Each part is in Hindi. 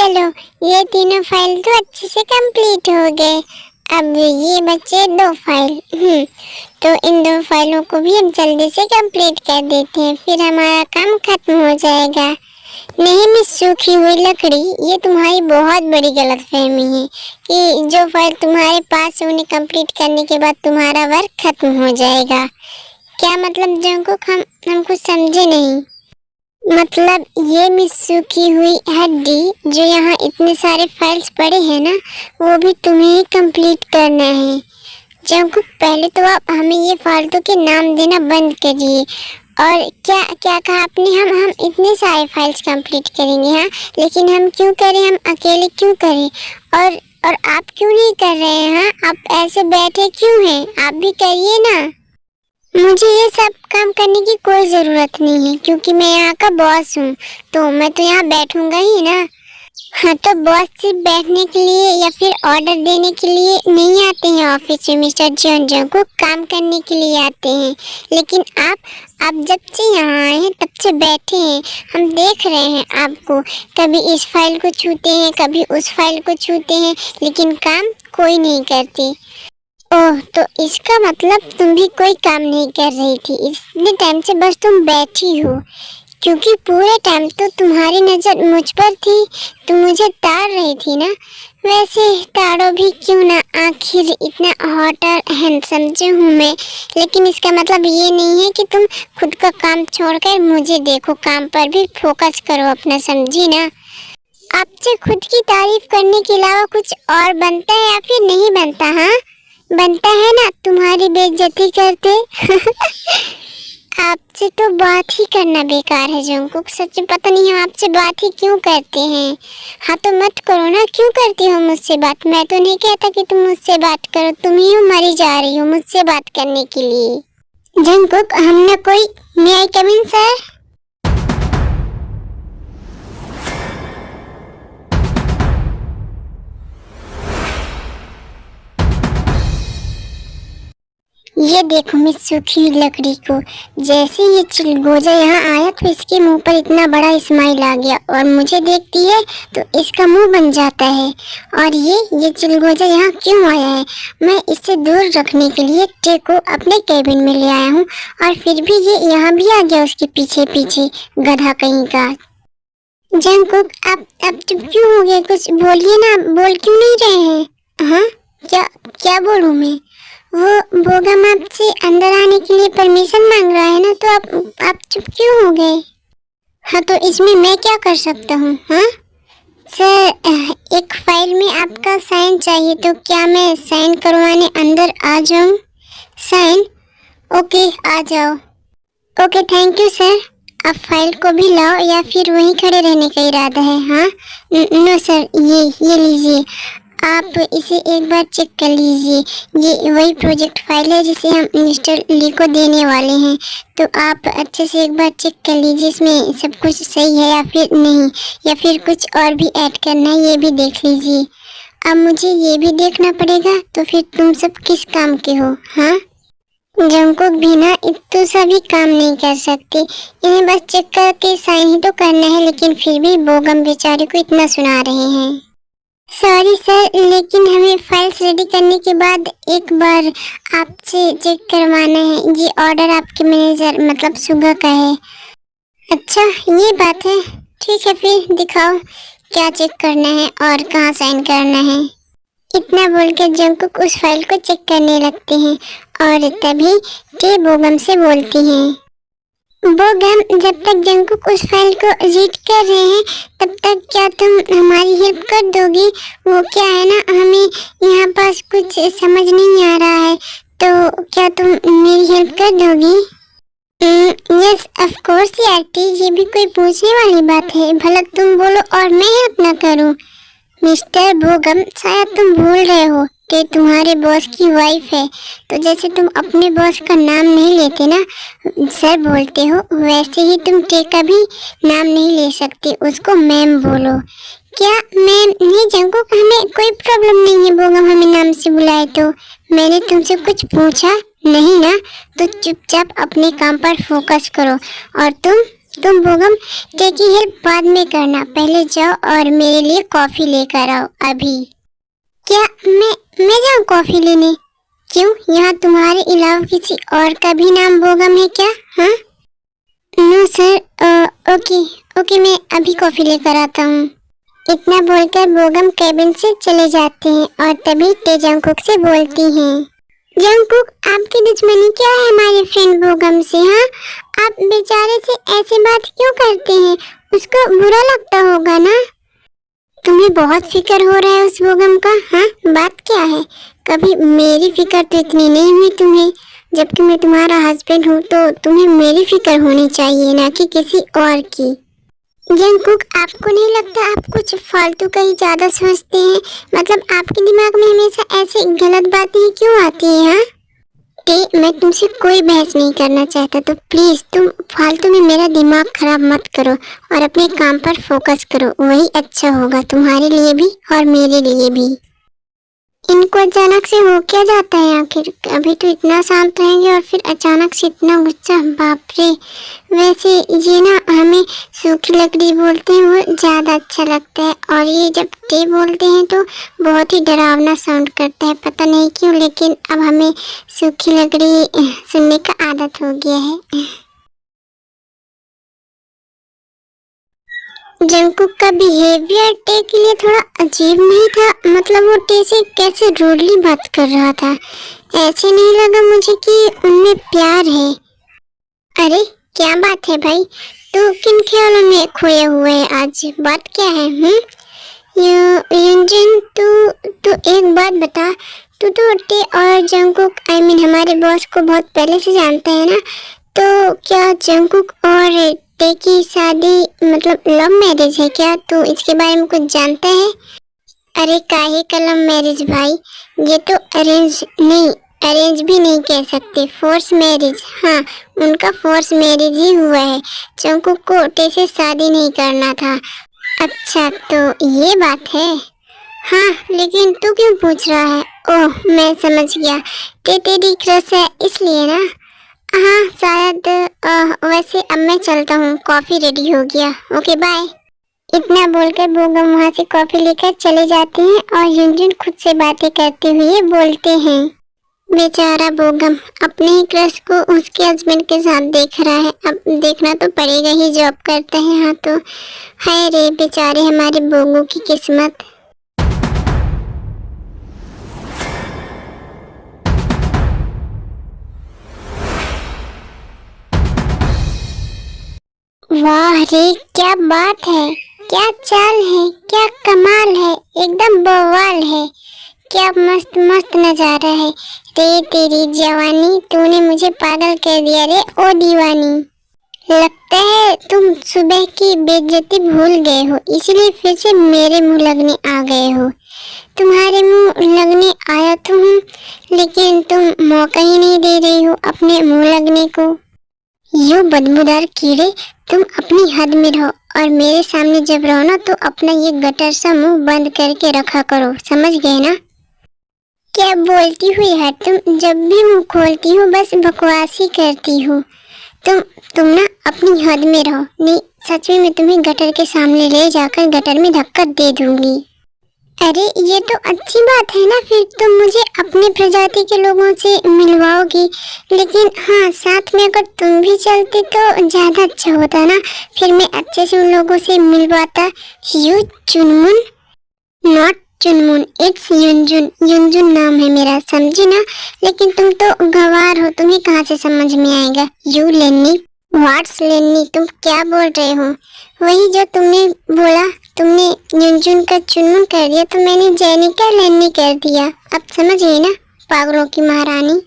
चलो ये तीनों फाइल तो अच्छे से कंप्लीट हो गए। अब ये बचे 2 फाइल। तो इन 2 फाइलों को भी हम जल्दी से कंप्लीट कर देते हैं, फिर हमारा काम खत्म हो जाएगा। नहीं मिस सूखी हुई लकड़ी, ये तुम्हारी बहुत बड़ी गलतफहमी है कि जो फाइल तुम्हारे पास है उन्हें कंप्लीट करने के बाद तुम्हारा वर्क खत्म हो जाएगा। क्या मतलब जंकुक, हम कुछ समझे नहीं। मतलब ये मिस सूखी हुई हड्डी जो यहाँ इतने सारे फाइल्स पड़े हैं ना, वो भी तुम्हें ही कंप्लीट करना है। जंकुक पहले तो आप हमें ये फालतू के नाम देना बंद करिए। और क्या क्या कहा आपने? हम इतने सारे फाइल्स कंप्लीट करेंगे। हाँ, लेकिन हम क्यों करें? हम अकेले क्यों करें? और आप क्यों नहीं कर रहे हैं? हाँ, आप ऐसे बैठे क्यों हैं? आप भी करिए ना। मुझे ये सब काम करने की कोई ज़रूरत नहीं है क्योंकि मैं यहाँ का बॉस हूँ, तो मैं तो यहाँ बैठूंगा ही ना। हाँ, तो बॉस सिर्फ बैठने के लिए या फिर ऑर्डर देने के लिए नहीं आते हैं ऑफिस में मिस्टर जॉन को, काम करने के लिए आते हैं। लेकिन आप जब से यहाँ आए हैं तब से बैठे हैं। हम देख रहे हैं आपको, कभी इस फाइल को छूते हैं, कभी उस फाइल को छूते हैं, लेकिन काम कोई नहीं करते। ओह, तो इसका मतलब तुम भी कोई काम नहीं कर रही थी, इतने टाइम से बस तुम बैठी हो। क्योंकि पूरे टाइम तो तुम्हारी नज़र मुझ पर थी, तुम मुझे ताड़ रही थी ना। वैसे ताड़ो भी क्यों ना, आखिर इतना हॉट और हैंडसम जो हूँ मैं। लेकिन इसका मतलब ये नहीं है कि तुम खुद का काम छोड़कर मुझे देखो, काम पर भी फोकस करो अपना, समझी ना। आपसे खुद की तारीफ करने के अलावा कुछ और बनता है या फिर नहीं बनता? हाँ, बनता है ना, तुम्हारी बेइज्जती करते। आपसे तो बात ही करना बेकार है जंकुक, सच में पता नहीं हम आपसे बात ही क्यों करते हैं। हाँ, तो मत करो ना, क्यों करती हो मुझसे बात? मैं तो नहीं कहता कि तुम मुझसे बात करो, तुम ही मरी जा रही हो मुझसे बात करने के लिए। जंकुक, हम ना कोई, मे आई कम इन सर? ये देखो मिस सूखी हुई लकड़ी को, जैसे ये चिलगोजा यहाँ आया तो इसके मुंह पर इतना बड़ा स्माइल आ गया और मुझे देखती है तो इसका मुंह बन जाता है। और ये चिलगोजा यहाँ क्यों आया है? मैं इससे दूर रखने के लिए ट्रे को अपने केबिन में ले आया हूँ और फिर भी ये यहाँ भी आ गया उसके पीछे पीछे, गधा कहीं का। जंकुक, आप चुप क्यों हो गए? कुछ बोलिए ना, बोल क्यों नहीं रहे हैं? हाँ, क्या बोलूँ मैं? वो बोगम आपसे अंदर आने के लिए परमिशन मांग रहा है ना, तो आप चुप क्यों हो गए? हाँ, तो इसमें मैं क्या कर सकता हूँ? हाँ सर, एक फाइल में आपका साइन चाहिए, तो क्या मैं साइन करवाने अंदर आ जाऊँ? साइन? ओके, आ जाओ। Okay, thank you sir. आप फाइल को भी लाओ या फिर वहीं खड़े रहने का इरादा है? हाँ, नो सर, ये लीजिए, आप इसे एक बार चेक कर लीजिए। ये वही प्रोजेक्ट फाइल है जिसे हम मिस्टर ली को देने वाले हैं, तो आप अच्छे से एक बार चेक कर लीजिए इसमें सब कुछ सही है या फिर नहीं, या फिर कुछ और भी ऐड करना है, ये भी देख लीजिए। अब मुझे ये भी देखना पड़ेगा, तो फिर तुम सब किस काम के हो? हाँ, जंकुक भी ना इतना सा भी काम नहीं कर सकते, इन्हें बस चेक करके साइन ही तो करना है, लेकिन फिर भी बोगम बेचारे को इतना सुना रहे हैं। सॉरी सर, लेकिन हमें फाइल्स रेडी करने के बाद एक बार आपसे चेक करवाना है। ये ऑर्डर आपके मैनेजर मतलब सुगा का है। अच्छा, ये बात है, ठीक है, फिर दिखाओ क्या चेक करना है और कहाँ साइन करना है। इतना बोलकर जंकुक उस फाइल को चेक करने लगते हैं और तभी टे बोगम से बोलती हैं, बोगम, जब तक जंकुक उस फाइल को रीड कर रहे हैं तब तक क्या तुम हमारी हेल्प कर दोगी? वो क्या है ना, हमें यहाँ पास कुछ समझ नहीं आ रहा है, तो क्या तुम मेरी हेल्प कर दोगी? यस ऑफ कोर्स यार, ये भी कोई पूछने वाली बात है? भला तुम बोलो और मैं हेल्प ना करूँ? मिस्टर बोगम, शायद तुम भूल रहे हो कि तुम्हारे बॉस की वाइफ है, तो जैसे तुम अपने बॉस का नाम नहीं लेते ना, सर बोलते हो, वैसे ही तुम टे का भी नाम नहीं ले सकते, उसको मैम बोलो। क्या मैम? नहीं जंकुक, हमें कोई प्रॉब्लम नहीं है बोगम हमें नाम से बुलाए तो। मैंने तुमसे कुछ पूछा नहीं ना, तो चुपचाप अपने काम पर फोकस करो। और तुम तुम बोगम टे की हेल्प बाद में करना, पहले जाओ और मेरे लिए कॉफी लेकर आओ अभी। क्या मैं जाऊँ कॉफी लेने? क्यों, यहाँ तुम्हारे अलावा किसी और का भी नाम बोगम है क्या? हाँ? No sir. ओके ओके, मैं अभी कॉफी लेकर आता हूँ। इतना बोलकर बोगम कैबिन से चले जाते हैं और तभी टे जंगकुक से बोलती हैं, जंगकुक, आपकी दुश्मनी क्या है हमारे फ्रेंड बोगम से? हाँ, आप बेचारे से ऐसी बात क्यों करते हैं? उसको बुरा लगता होगा ना। तुम्हें बहुत फिक्र हो रहा है उस बोगम का। हाँ, बात क्या है? कभी मेरी फिक्र तो इतनी नहीं हुई तुम्हें, जबकि मैं तुम्हारा हस्बैंड हूँ, तो तुम्हें मेरी फिक्र होनी चाहिए, ना कि किसी और की। जंगकुक, आपको नहीं लगता आप कुछ फालतू का ही ज्यादा सोचते हैं? मतलब आपके दिमाग में हमेशा ऐसी गलत बातें ही क्यों आती हैं? हाँ टे, मैं तुमसे कोई बहस नहीं करना चाहता, तो प्लीज तुम फालतू में मेरा दिमाग खराब मत करो और अपने काम पर फोकस करो, वही अच्छा होगा तुम्हारे लिए भी और मेरे लिए भी। इनको अचानक से हो क्या जाता है आखिर? अभी तो इतना शांत रहेंगे और फिर अचानक से इतना गुस्सा, बाप रे। वैसे ये ना, हमें सूखी लकड़ी बोलते हैं वो ज्यादा अच्छा लगता है, और ये जब टे बोलते हैं तो बहुत ही डरावना साउंड करता है, पता नहीं क्यों, लेकिन अब हमें सूखी लकड़ी सुनने का आदत हो गया है। जंगकुक का बिहेवियर टे के लिए थोड़ा अजीब नहीं था? मतलब वो टे से कैसे रूडली बात कर रहा था, ऐसे नहीं लगा मुझे कि उनमें प्यार है। अरे क्या बात है भाई, तू किन ख्यालों में खोए हुए है आज? बात क्या है? युनजिन, तू एक बात बता, तू तो टे और जंगकुक हमारे बॉस को बहुत पहले से जानता है ना, तो क्या जंगकुक और टे की शादी मतलब लव मैरिज है क्या? तू इसके बारे में कुछ जानता है? अरे काहे का लव मैरिज भाई, ये तो अरेंज भी नहीं कह सकते, फोर्स मैरिज। हाँ, उनका फोर्स मैरिज ही हुआ है, जंगकुक को टे से शादी नहीं करना था। अच्छा, तो ये बात है। हाँ, लेकिन तू क्यों पूछ रहा है? ओह, मैं समझ गया, टे तेरी क्रश है इसलिए ना। हाँ शायद। वैसे अब मैं चलता हूँ, कॉफी रेडी हो गया, ओके बाय। इतना बोलकर बोगम वहाँ से कॉफी लेकर चले जाते हैं और युनजुन खुद से बातें करते हुए बोलते हैं, बेचारा बोगम अपने ही क्रश को उसके हस्बैंड के साथ देख रहा है, अब देखना तो पड़ेगा ही, जॉब करता है। हाँ तो हाय रे बेचारे हमारे बोगो की किस्मत। वाह रे, क्या बात है, क्या चाल है, क्या कमाल है, एकदम बवाल है, क्या मस्त मस्त नजारा है रे। तेरी जवानी, तूने मुझे पागल कर दिया रे ओ दीवानी। लगता है तुम सुबह की बेइज्जती भूल गए हो, इसलिए फिर से मेरे मुंह लगने आ गए हो। तुम्हारे मुंह लगने आया तो हूँ, लेकिन तुम मौका ही नहीं दे रही हो अपने मुंह लगने को। यू बदबूदार कीड़े, तुम अपनी हद में रहो और मेरे सामने जब रहो ना, तो अपना ये गटर सा मुंह बंद करके रखा करो, समझ गए ना? क्या बोलती हुई है तुम? जब भी मुंह खोलती हो बस बकवास ही करती हो। तुम ना अपनी हद में रहो, नहीं सच में मैं तुम्हें गटर के सामने ले जाकर गटर में धक्का दे दूंगी। अरे ये तो अच्छी बात है ना, फिर तुम मुझे अपने प्रजाति के लोगों से मिलवाओगी, लेकिन हाँ साथ में अगर तुम भी चलते तो ज्यादा अच्छा होता ना, फिर मैं अच्छे से उन लोगों से मिलवाता। यू चुनमुन, नॉट चुनमुन, इट्स युनजुन, युनजुन नाम है मेरा, समझी ना? लेकिन तुम तो गंवार हो, तुम्हें कहाँ से समझ में आएगा। यू लेनी, व्हाट्स लेनी, तुम क्या बोल रहे हो? वही जो तुमने बोला, तुमने युनजुन का चुनमुन कर दिया तो मैंने जेनिका लेनी कर दिया, अब समझ गई ना पागलों की महारानी।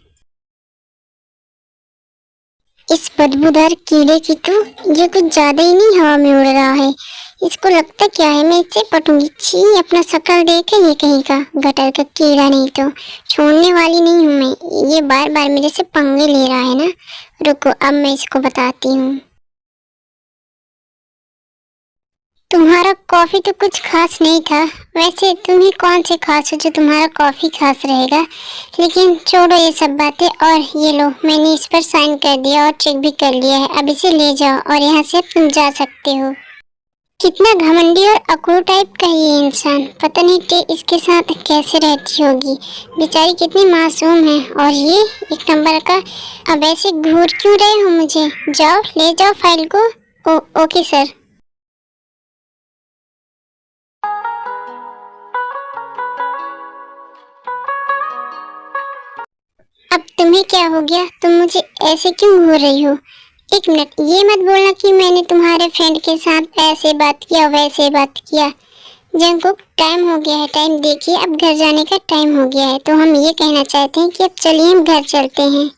इस बदबूदार कीड़े की तो ये कुछ ज्यादा ही नहीं हवा में उड़ रहा है, इसको लगता क्या है मैं इससे पटूंगी। छी, अपना शक्ल देखे ये कहीं का गटर का कीड़ा, नहीं तो छोड़ने वाली नहीं हूँ मैं। ये बार बार मेरे से पंगे ले रहा है ना, रुको अब मैं इसको बताती हूँ। तुम्हारा कॉफी तो कुछ खास नहीं था। वैसे तुम ही कौन से खास हो जो तुम्हारा कॉफी खास रहेगा। लेकिन छोड़ो ये सब बातें, और ये लो मैंने इस पर साइन कर दिया और चेक भी कर लिया है। अब इसे ले जाओ और यहाँ से अब तुम जा सकते हो। कितना घमंडी और अकड़ू टाइप का ये इंसान, पता नहीं टे इसके साथ कैसे रहती होगी। बेचारी कितनी मासूम है और ये एक नंबर का। अब ऐसे घूर क्यों रहे हो मुझे। जाओ ले जाओ फाइल को। Okay sir. अब तुम्हें क्या हो गया, तुम मुझे ऐसे क्यों घूर रही हो। एक मिनट, ये मत बोलना कि मैंने तुम्हारे फ्रेंड के साथ ऐसे बात किया वैसे बात किया। जंगकुक टाइम हो गया है, टाइम देखिए, अब घर जाने का टाइम हो गया है। तो हम ये कहना चाहते हैं कि अब चलिए हम घर चलते हैं।